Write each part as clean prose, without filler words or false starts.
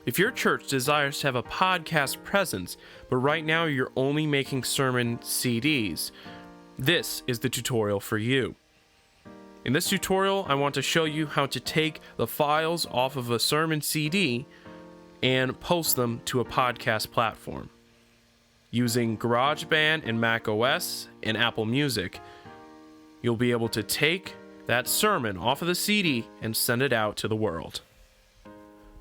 If your church desires to have a podcast presence, but right now you're only making sermon CDs, this is the tutorial for you. In this tutorial, I want to show you how to take the files off of a sermon CD and post them to a podcast platform. Using GarageBand and macOS and Apple Music, you'll be able to take that sermon off of the CD and send it out to the world.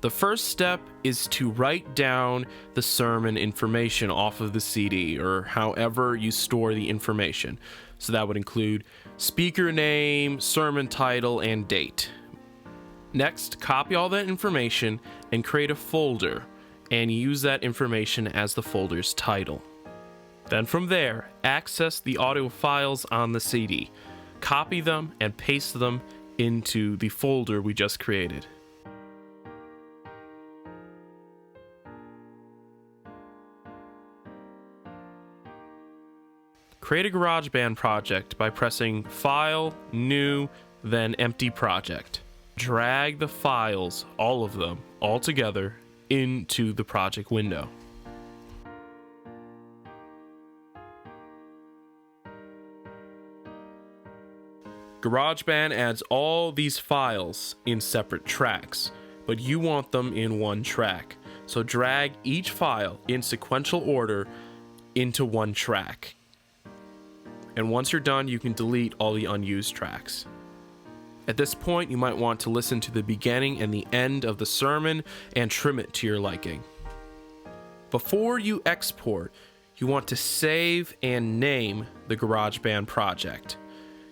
The first step is to write down the sermon information off of the CD, or however you store the information. So that would include speaker name, sermon title, and date. Next, copy all that information and create a folder, and use that information as the folder's title. Then from there, access the audio files on the CD, copy them, and paste them into the folder we just created. Create a GarageBand project by pressing File, New, then Empty Project. Drag the files, all of them, all together, into the project window. GarageBand adds all these files in separate tracks, but you want them in one track. So drag each file in sequential order into one track. And once you're done, you can delete all the unused tracks. At this point, you might want to listen to the beginning and the end of the sermon and trim it to your liking. Before you export, you want to save and name the GarageBand project.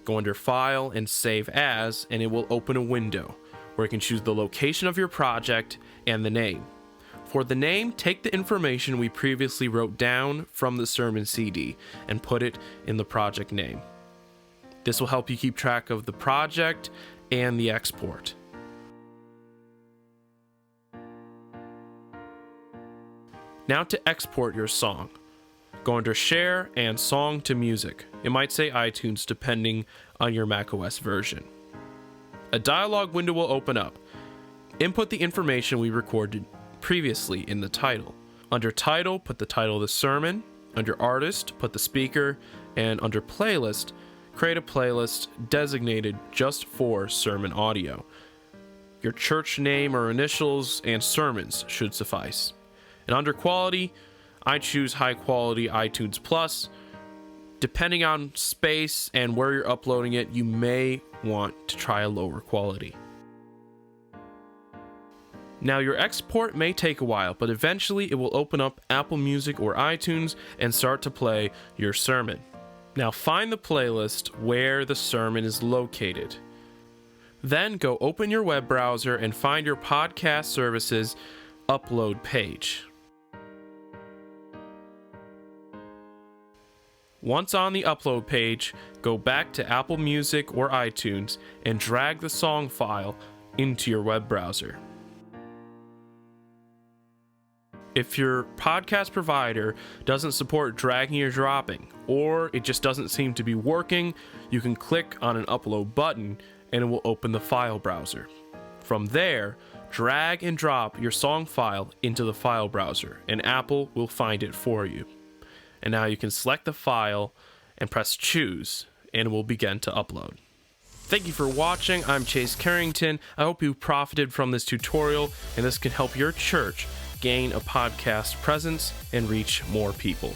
Go under File and Save As, and it will open a window where you can choose the location of your project and the name. For the name, take the information we previously wrote down from the sermon CD and put it in the project name. This will help you keep track of the project and the export. Now to export your song. Go under Share and Song to Music. It might say iTunes depending on your macOS version. A dialog window will open up. Input the information we recorded previously in the title. Under Title, put the title of the sermon. Under Artist, put the speaker. And under Playlist, create a playlist designated just for sermon audio. Your church name or initials and sermons should suffice. And under Quality, I choose High Quality iTunes Plus. Depending on space and where you're uploading it, you may want to try a lower quality. Now your export may take a while, but eventually it will open up Apple Music or iTunes and start to play your sermon. Now find the playlist where the sermon is located. Then go open your web browser and find your podcast service's upload page. Once on the upload page, go back to Apple Music or iTunes and drag the song file into your web browser. If your podcast provider doesn't support dragging or dropping, or it just doesn't seem to be working, you can click on an upload button and it will open the file browser. From there, drag and drop your song file into the file browser, and Apple will find it for you. And now you can select the file and press Choose, and it will begin to upload. Thank you for watching. I'm Chase Carrington. I hope you profited from this tutorial, and this can help your church gain a podcast presence and reach more people.